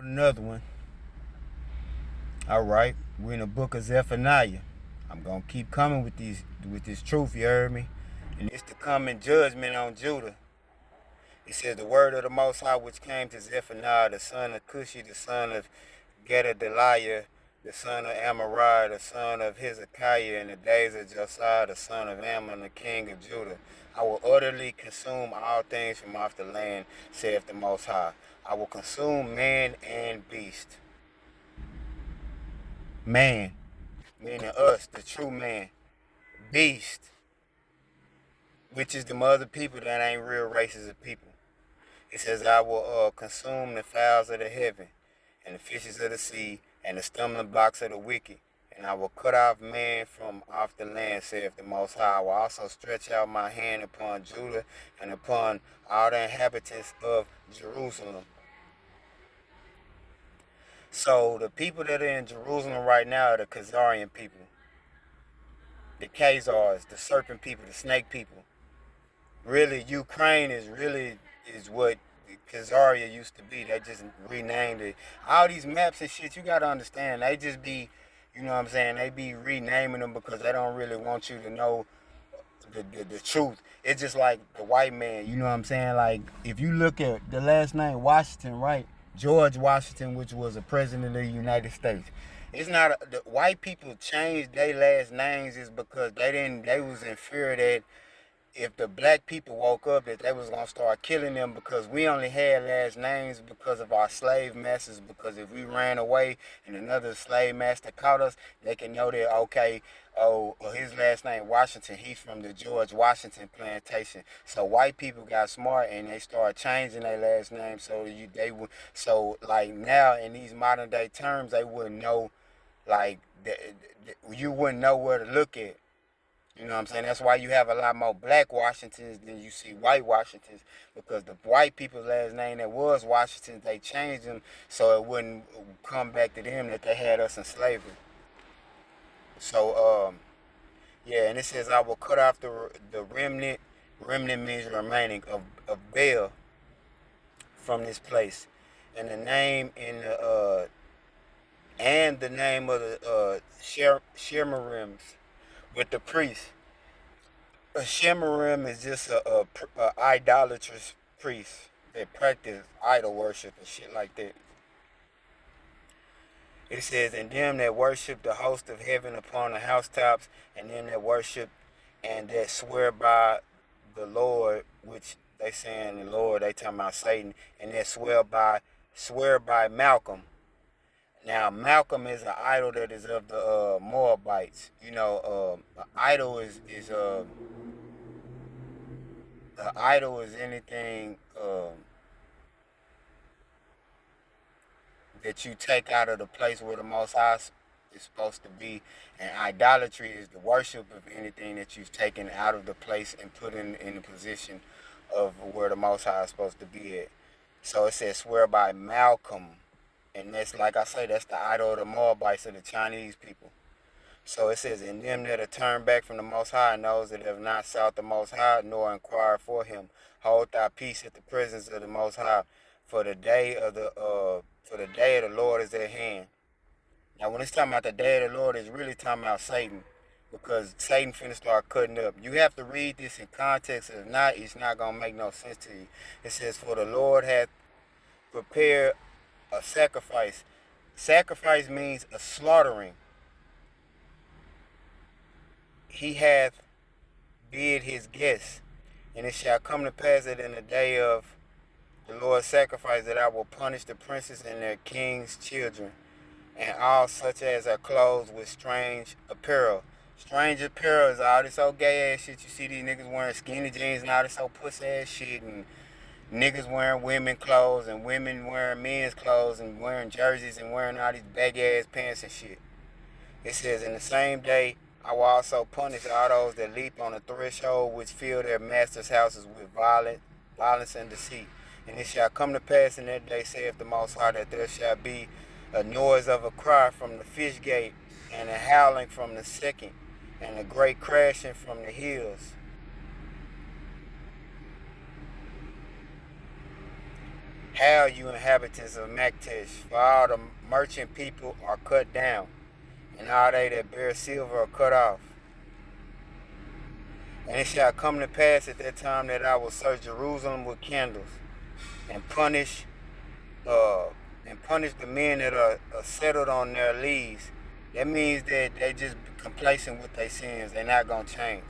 Another one. All right, we're in the book of Zephaniah. I'm gonna keep coming with this truth. You heard me? And it's to come in judgment on Judah. It says the word of the Most High, which came to Zephaniah, the son of Cushi, the son of Gedaliah, the son of Amariah, the son of Hezekiah, in the days of Josiah, the son of Ammon, the king of Judah. I will utterly consume all things from off the land, saith the Most High. I will consume man and beast. Man, meaning us, the true man. Beast, which is the other people that ain't real races of people. It says, I will consume the fowls of the heaven, and the fishes of the sea, and the stumbling blocks of the wicked. And I will cut off man from off the land, saith the Most High. I will also stretch out my hand upon Judah and upon all the inhabitants of Jerusalem. So the people that are in Jerusalem right now are the Khazarian people, the Khazars, the serpent people, the snake people. Really, Ukraine is what Khazaria used to be. They just renamed it. All these maps and shit, you gotta understand, they just be, you know what I'm saying, they be renaming them because they don't really want you to know the truth. It's just like the white man, you know what I'm saying? Like, if you look at the last name Washington, right? George Washington, which was a president of the United States. It's not, the white people changed their last names is because they was in fear that if the black people woke up that they was gonna start killing them because we only had last names because of our slave masters, because if we ran away and another slave master caught us, they can know that, okay, oh, well, his last name Washington, he's from the George Washington plantation. So white people got smart and they started changing their last name so they would, so like now in these modern day terms they wouldn't know, like you wouldn't know where to look at. You know what I'm saying? That's why you have a lot more black Washingtons than you see white Washingtons, because the white people's last name that was Washington, they changed them so it wouldn't come back to them that they had us in slavery. So yeah, and it says I will cut off the remnant. Remnant means remaining of Baal from this place, and the name in the name of the Shemarims with the priests. A Shemarim is just a idolatrous priest that practice idol worship and shit like that. It says, and them that worship the host of heaven upon the housetops, and them that worship and that swear by the Lord, which they saying the Lord, they talking about Satan, and that swear by Malcolm. Now Malcolm is an idol that is of the Moabites. You know, an idol is an idol is anything that you take out of the place where the Most High is supposed to be, and idolatry is the worship of anything that you've taken out of the place and put in the position of where the Most High is supposed to be at. So it says, swear by Malcolm, and that's, like I say, that's the idol of the Moabites, of the Chinese people. So it says, in them that are turned back from the Most High, and those that have not sought the Most High, nor inquired for him, hold thy peace at the presence of the Most High, for the day of the Lord is at hand. Now, when it's talking about the day of the Lord, it's really talking about Satan, because Satan finna start cutting up. You have to read this in context. If not, it's not gonna make no sense to you. It says, for the Lord hath prepared a sacrifice. Sacrifice means a slaughtering. He hath bid his guests, and it shall come to pass that in the day of the Lord's sacrifice that I will punish the princes and their kings' children, and all such as are clothed with strange apparel. Strange apparel is all this old gay ass shit. You see these niggas wearing skinny jeans and all this old pussy ass shit, and niggas wearing women clothes and women wearing men's clothes and wearing jerseys and wearing all these baggy ass pants and shit. It says, in the same day I will also punish all those that leap on the threshold, which fill their masters' houses with violence and deceit. And it shall come to pass in that day, saith the Most High, that there shall be a noise of a cry from the fish gate, and a howling from the second, and a great crashing from the hills. Hail, you inhabitants of Maktesh, for all the merchant people are cut down, and all they that bear silver are cut off. And it shall come to pass at that time that I will search Jerusalem with candles, and punish uh and punish the men that are settled on their leaves. That means that they just complacent with their sins. They're not gonna change.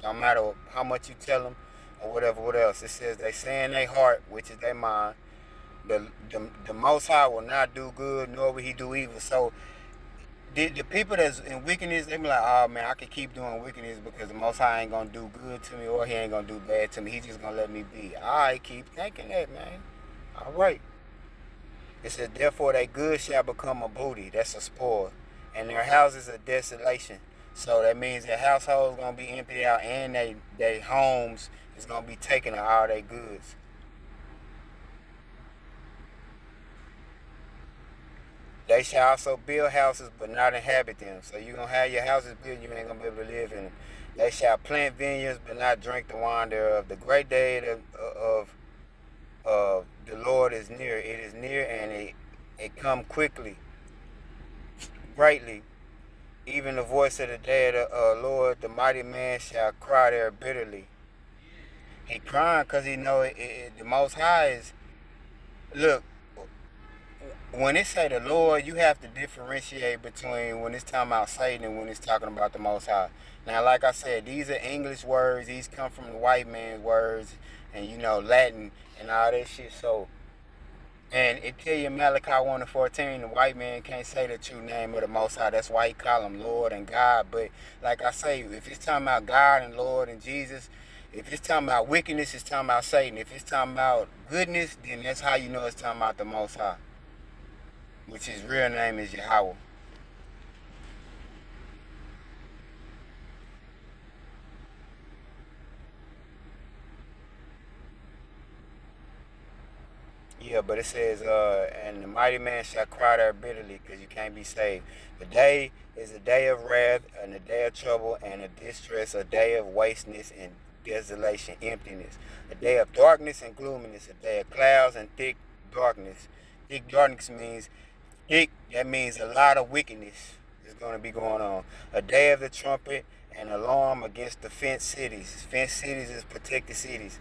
No matter how much you tell them or whatever what else. It says they say in their heart, which is their mind, the Most High will not do good, nor will he do evil. So the people that's in wickedness, they be like, oh man, I can keep doing wickedness because the Most High ain't gonna do good to me or he ain't gonna do bad to me. He just gonna let me be. I keep thinking that, man. All right. It says, therefore, their good shall become a booty. That's a spoil. And their houses a desolation. So that means their households going to be emptied out and they homes is going to be taken of all their goods. They shall also build houses but not inhabit them. So you're going to have your houses built, you ain't going to be able to live in them. They shall plant vineyards but not drink the wine thereof. The great day of the Lord is near. It is near and it come quickly, greatly. Even the voice of the day of the Lord, the mighty man shall cry there bitterly. He crying because he know the Most High is, look, when it say the Lord, you have to differentiate between when it's talking about Satan and when it's talking about the Most High. Now, like I said, these are English words. These come from the white man's words and, Latin and all that shit. So, and it tell you in Malachi 1 and 14, the white man can't say the true name of the Most High. That's why he call him Lord and God. But like I say, if it's talking about God and Lord and Jesus, if it's talking about wickedness, it's talking about Satan. If it's talking about goodness, then that's how you know it's talking about the Most High, which his real name is Yahweh. Yeah, but it says, and the mighty man shall cry there bitterly because you can't be saved. The day is a day of wrath and a day of trouble and a distress, a day of wasteness and desolation, emptiness, a day of darkness and gloominess, a day of clouds and thick darkness. Thick darkness means thick, that means a lot of wickedness is going to be going on. A day of the trumpet and alarm against the fenced cities. Fenced cities is protected cities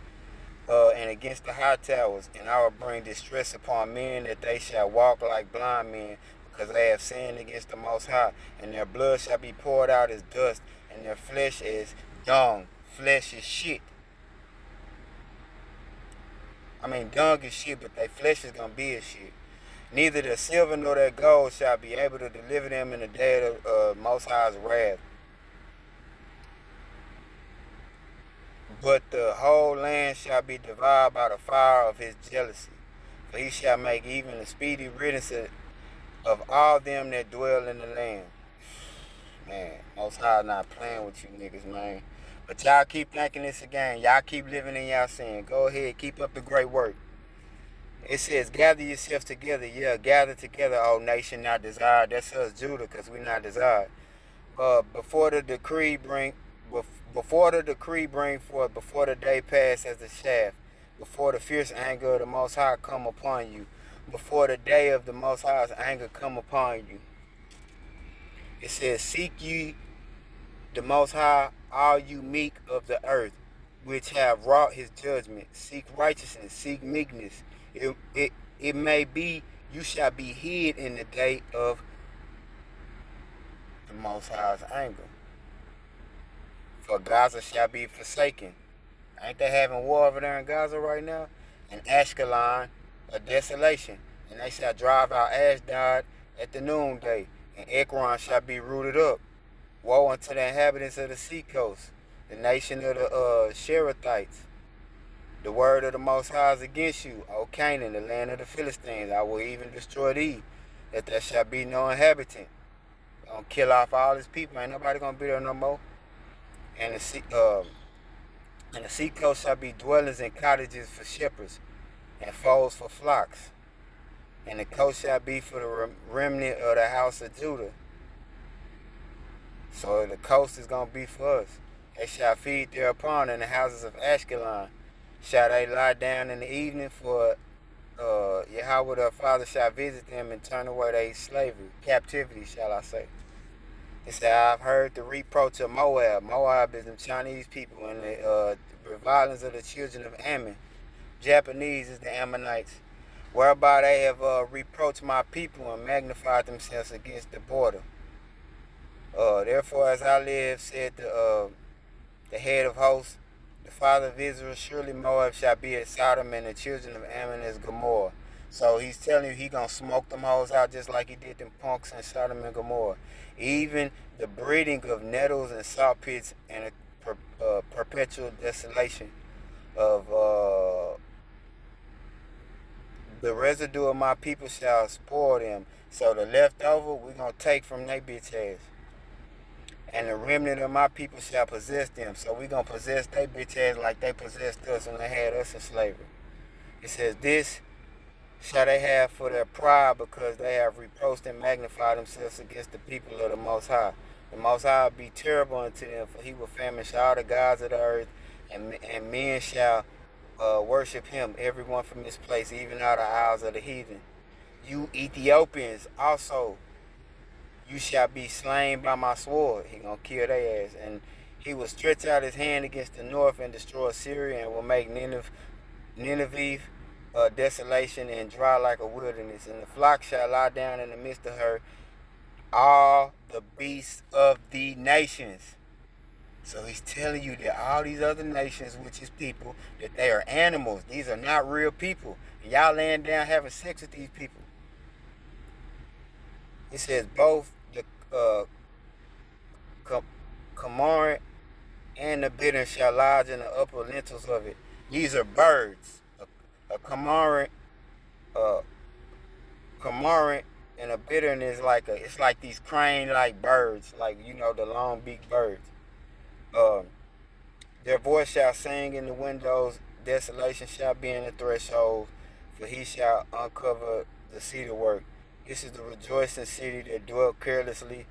and against the high towers, and I will bring distress upon men that they shall walk like blind men, because they have sinned against the Most High, and their blood shall be poured out as dust, and their flesh is dung. Flesh is shit. I mean, dung is shit, but their flesh is gonna be as shit. Neither the silver nor their gold shall be able to deliver them in the day of the Most High's wrath. But the whole land shall be devoured by the fire of his jealousy. For he shall make even a speedy riddance of all them that dwell in the land. Man, Most High not playing with you niggas, man. But y'all keep thinking this again. Y'all keep living in y'all sin. Go ahead, keep up the great work. It says, gather yourselves together. Yeah, gather together, O nation not desired. That's us, Judah, because we not desired. Before the decree bring forth, before the day pass as the shaft, before the fierce anger of the Most High come upon you, before the day of the Most High's anger come upon you. It says, seek ye the Most High, all you meek of the earth, which have wrought his judgment. Seek righteousness, seek meekness. It may be you shall be hid in the day of the Most High's anger. For Gaza shall be forsaken. Ain't they having war over there in Gaza right now? And Ashkelon, a desolation. And they shall drive out Ashdod at the noonday. And Ekron shall be rooted up. Woe unto the inhabitants of the seacoast, the nation of the Sherethites. The word of the Most High is against you, O Canaan, the land of the Philistines. I will even destroy thee, that there shall be no inhabitant. Gonna kill off all his people. Ain't nobody gonna be there no more. And the seacoast shall be dwellings and cottages for shepherds, and folds for flocks. And the coast shall be for the remnant of the house of Judah. So the coast is going to be for us. They shall feed thereupon in the houses of Ashkelon. Shall they lie down in the evening for Yahweh their father shall visit them and turn away their slavery, captivity, shall I say. It said, I've heard the reproach of Moab. Moab is the Chinese people, and the revilings of the children of Ammon. Japanese is the Ammonites, whereby they have reproached my people and magnified themselves against the border. Therefore, as I live, said the head of hosts, the father of Israel, surely Moab shall be as Sodom, and the children of Ammon as Gomorrah. So he's telling you he gonna smoke them hoes out just like he did them punks in Sodom and Gomorrah. Even the breeding of nettles and salt pits and a perpetual desolation of the residue of my people shall spoil them. So the leftover we gonna take from they bitch ass. And the remnant of my people shall possess them. So we gonna possess they bitch ass like they possessed us when they had us in slavery. It says, this shall they have for their pride, because they have reproached and magnified themselves against the people of the Most High. The Most High will be terrible unto them, for he will famish all the gods of the earth, and men shall worship him, everyone from his place, even out of the isles of the heathen. You Ethiopians also, you shall be slain by my sword. He gonna kill their ass. And he will stretch out his hand against the north and destroy Syria, and will make Nineveh desolation and dry like a wilderness. And the flock shall lie down in the midst of her, all the beasts of the nations. So he's telling you that all these other nations, which is people, that they are animals. These are not real people. And y'all laying down having sex with these people. It says both the cormorant and the bittern shall lodge in the upper lintels of it. These are birds. A cormorant, cormorant, and a bittern is it's like these crane-like birds, like the long-beaked birds. Their voice shall sing in the windows, desolation shall be in the threshold, for he shall uncover the cedar work. This is the rejoicing city that dwelt carelessly,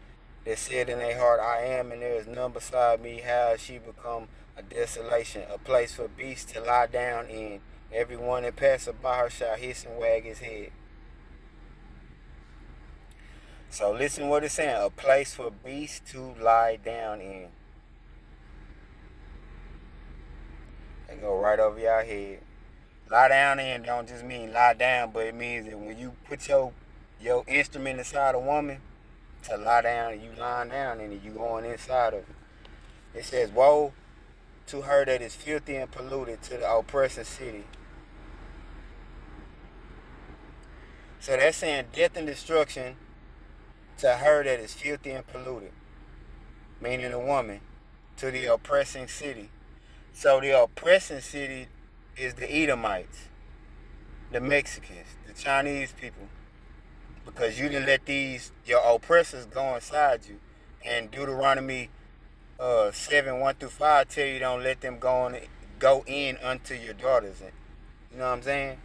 that said in their heart, I am, and there is none beside me. How has she become a desolation, a place for beasts to lie down in? Everyone that passeth by her shall hiss and wag his head. So listen what it's saying, a place for beasts to lie down in. They go right over your head. Lie down in don't just mean lie down, but it means that when you put your instrument inside a woman, to lie down, you lying down in it, you going inside of it. It says, woe to her that is filthy and polluted, to the oppressing city. So that's saying death and destruction to her that is filthy and polluted, meaning a woman, to the oppressing city. So the oppressing city is the Edomites, the Mexicans, the Chinese people, because you didn't let your oppressors go inside you. And Deuteronomy 7:1-5 tell you don't let them go in unto your daughters. You know what I'm saying?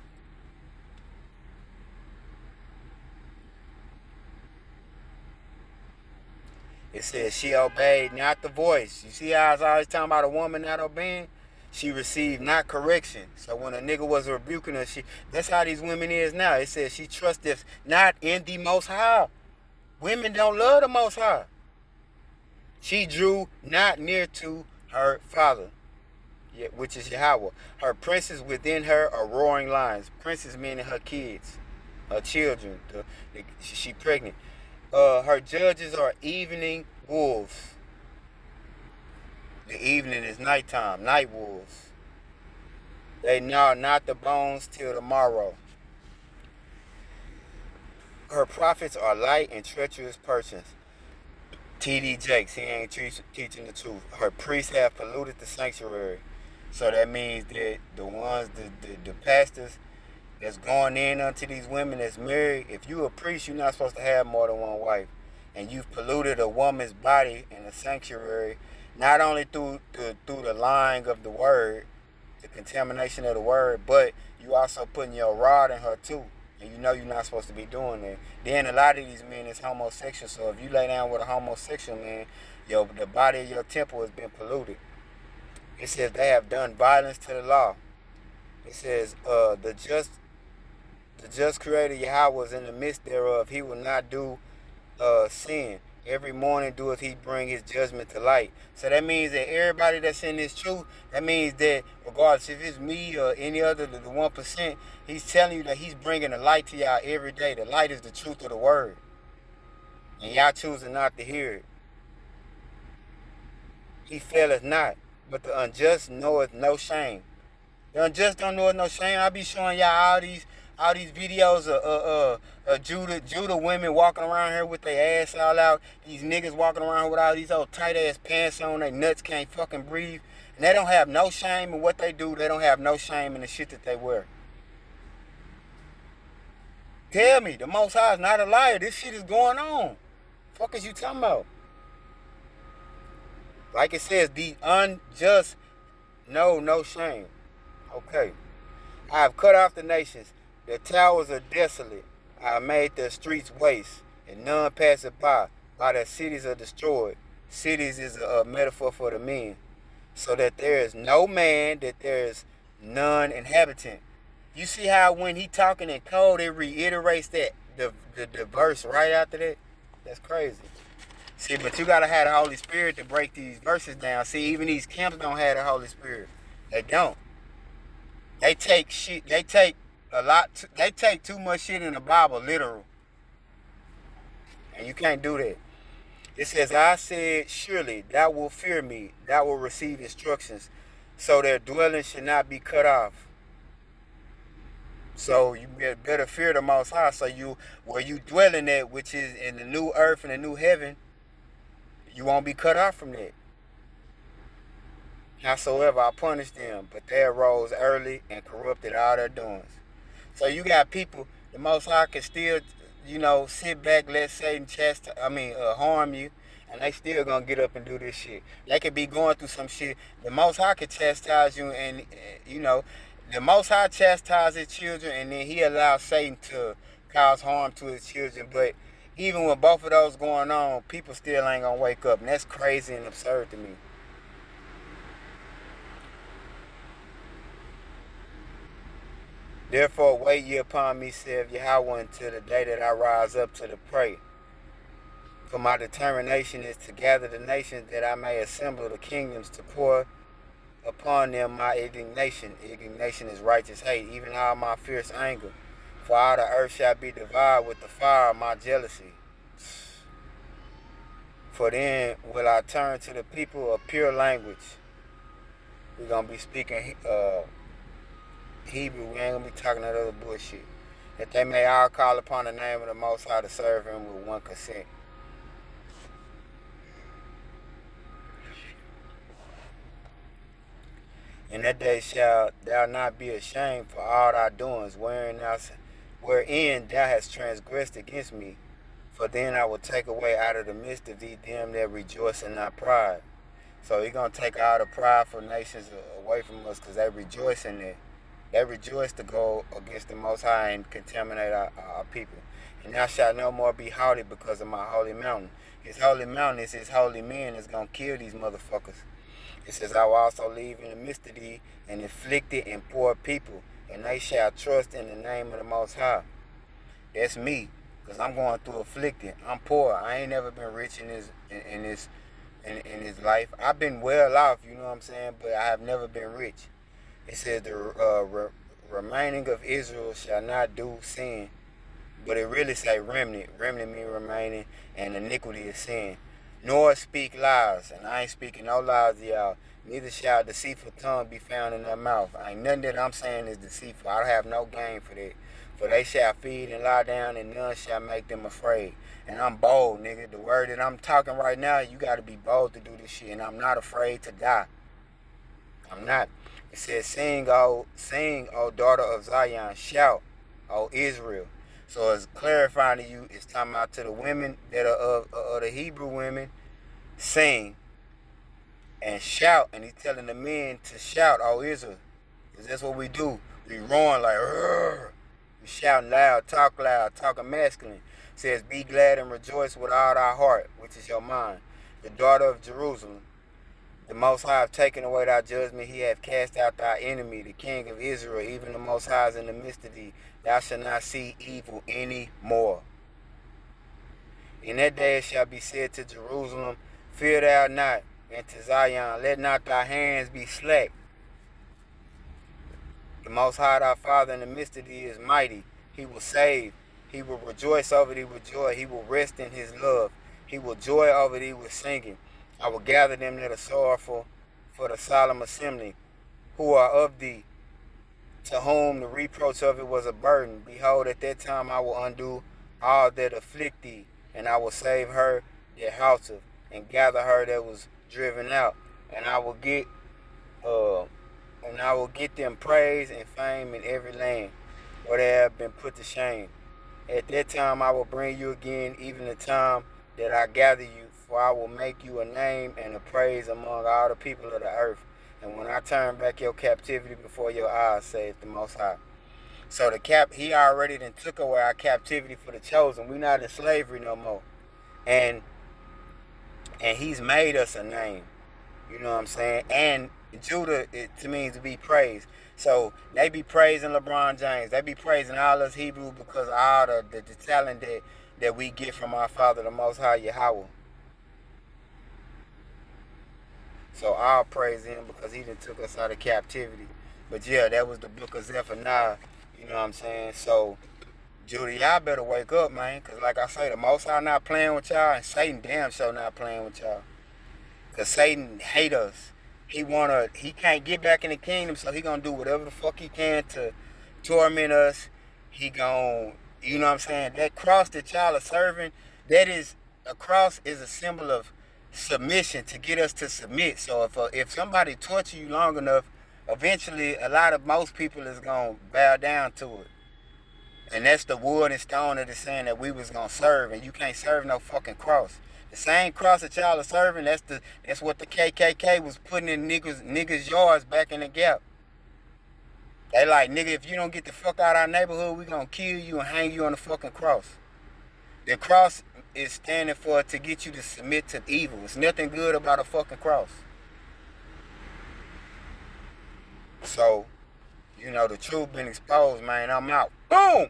It says she obeyed not the voice. You see how I was always talking about a woman not obeying? She received not correction. So when a nigga was rebuking her, that's how these women is now. It says she trusteth not in the Most High. Women don't love the Most High. She drew not near to her father, which is Yahweh. Her princes within her are roaring lions. Princes meaning her kids, her children. She pregnant. Her judges are evening wolves. The evening is nighttime, night wolves. They gnaw not the bones till the morrow. Her prophets are light and treacherous persons. T.D. Jakes, he ain't teaching the truth. Her priests have polluted the sanctuary. So that means that the ones, the pastors that's going in unto these women that's married, if you a priest, you're not supposed to have more than one wife. And you've polluted a woman's body in a sanctuary, not only through the lying of the word, the contamination of the word, but you also putting your rod in her too. And you know you're not supposed to be doing that. Then a lot of these men is homosexual, so if you lay down with a homosexual man, the body of your temple has been polluted. It says they have done violence to the law. It says the just The just creator Yahweh is in the midst thereof. He will not do sin. Every morning doeth he bring his judgment to light. So that means that everybody that's in this truth, that means that regardless if it's me or any other, the 1%, he's telling you that he's bringing the light to y'all every day. The light is the truth of the word. And y'all choosing not to hear it. He faileth not, but the unjust knoweth no shame. The unjust don't know no shame. I be showing y'all all these videos of Judah women walking around here with their ass all out. These niggas walking around with all these old tight ass pants on. Their nuts can't fucking breathe. And they don't have no shame in what they do. They don't have no shame in the shit that they wear. Tell me, the Most High is not a liar. This shit is going on. Fuck is you talking about? Like it says, the unjust know no shame. Okay. I have cut off the nations. Their towers are desolate. I have made their streets waste, and none passeth by. Their cities are destroyed. Cities is a metaphor for the men. So that there is no man, that there is none inhabitant. You see how when he talking in code, it reiterates that the verse right after that? That's crazy. See, but you gotta have the Holy Spirit to break these verses down. See, even these camps don't have the Holy Spirit. They don't. They take shit. They take a lot. They take too much shit in the Bible literal, and you can't do that. It says, "I said, surely thou wilt fear me. Thou wilt receive instructions, so their dwelling should not be cut off." So you better fear the Most High. So you, where you dwelling at, which is in the new earth and the new heaven, you won't be cut off from that. Howsoever I punished them, but they arose early and corrupted all their doings. So you got people, the Most High can still, sit back, let Satan harm you, and they still gonna get up and do this shit. They could be going through some shit. The Most High could chastise you, and the Most High chastises his children, and then he allows Satan to cause harm to his children. But even with both of those going on, people still ain't gonna wake up, and that's crazy and absurd to me. Therefore wait ye upon me, saith Yahweh, until the day that I rise up to the prey. For my determination is to gather the nations, that I may assemble the kingdoms, to pour upon them my indignation. Indignation is righteous hate, even all my fierce anger. For all the earth shall be devoured with the fire of my jealousy. For then will I turn to the people of pure language. We're going to be speaking Hebrew. We ain't going to be talking that other bullshit. That they may all call upon the name of the Most High to serve him with one consent. In that day shalt thou not be ashamed for all thy doings, wherein thou hast transgressed against me. For then I will take away out of the midst of thee them that rejoice in thy pride. So he's going to take all the prideful nations away from us, because they rejoice in it. They rejoice to go against the Most High and contaminate our people. And thou shalt no more be haughty because of my holy mountain. His holy mountain is his holy men that's going to kill these motherfuckers. It says, I will also leave in the midst of thee an afflicted and poor people, and they shall trust in the name of the Most High. That's me, because I'm going through afflicted. I'm poor. I ain't never been rich in his life. I've been well off, you know what I'm saying, but I have never been rich. It says the remaining of Israel shall not do sin, but it really say remnant. Remnant mean remaining, and iniquity is sin. Nor speak lies, and I ain't speaking no lies to y'all. Neither shall deceitful tongue be found in their mouth. Ain't nothing that I'm saying is deceitful. I have no gain for that. For they shall feed and lie down, and none shall make them afraid. And I'm bold, nigga. The word that I'm talking right now, you got to be bold to do this shit. And I'm not afraid to die. I'm not. It says, sing, O daughter of Zion. Shout, O Israel. So it's clarifying to you, it's talking about to the women that are of the Hebrew women, sing and shout. And he's telling the men to shout, O Israel. Because that's what we do. We roaring like, rrr. We shouting loud, talking masculine. It says, be glad and rejoice with all thy heart, which is your mind. The daughter of Jerusalem. The Most High have taken away thy judgment. He hath cast out thy enemy, the King of Israel. Even the Most High is in the midst of thee. Thou shalt not see evil any more. In that day it shall be said to Jerusalem, fear thou not, and to Zion, let not thy hands be slack. The Most High thy Father in the midst of thee is mighty. He will save. He will rejoice over thee with joy. He will rest in his love. He will joy over thee with singing. I will gather them that are sorrowful for the solemn assembly, who are of thee, to whom the reproach of it was a burden. Behold, at that time I will undo all that afflict thee, and I will save her that houseth, and gather her that was driven out. And I will get uh and I will get them praise and fame in every land where they have been put to shame. At that time I will bring you again, even the time that I gather you, for I will make you a name and a praise among all the people of the earth. And when I turn back your captivity before your eyes, saith the Most High. So he already then took away our captivity for the chosen. We're not in slavery no more. And he's made us a name. You know what I'm saying? And Judah, it means to be praised. So they be praising LeBron James. They be praising all us Hebrew because of all the talent that we get from our Father, the Most High Yahweh. So I'll praise him because he done took us out of captivity. But yeah, that was the book of Zephaniah. You know what I'm saying? So Judah, y'all better wake up, man. Because like I say, the Most High not playing with y'all, and Satan damn sure not playing with y'all. Because Satan hate us. He can't get back in the kingdom, so he gonna do whatever the fuck he can to torment us. He gon' you know what I'm saying? That cross that y'all are serving, a cross is a symbol of submission, to get us to submit. So if somebody torture you long enough, eventually most people is gonna bow down to it. And that's the wood and stone that is saying that we was gonna serve, and you can't serve no fucking cross. The same cross that y'all are serving, that's what the KKK was putting in niggas' yards back in the Gap. They like, nigga, if you don't get the fuck out of our neighborhood, we gonna kill you and hang you on the fucking cross. The cross is standing for to get you to submit to evil. It's nothing good about a fucking cross. So, the truth been exposed, man. I'm out. Boom!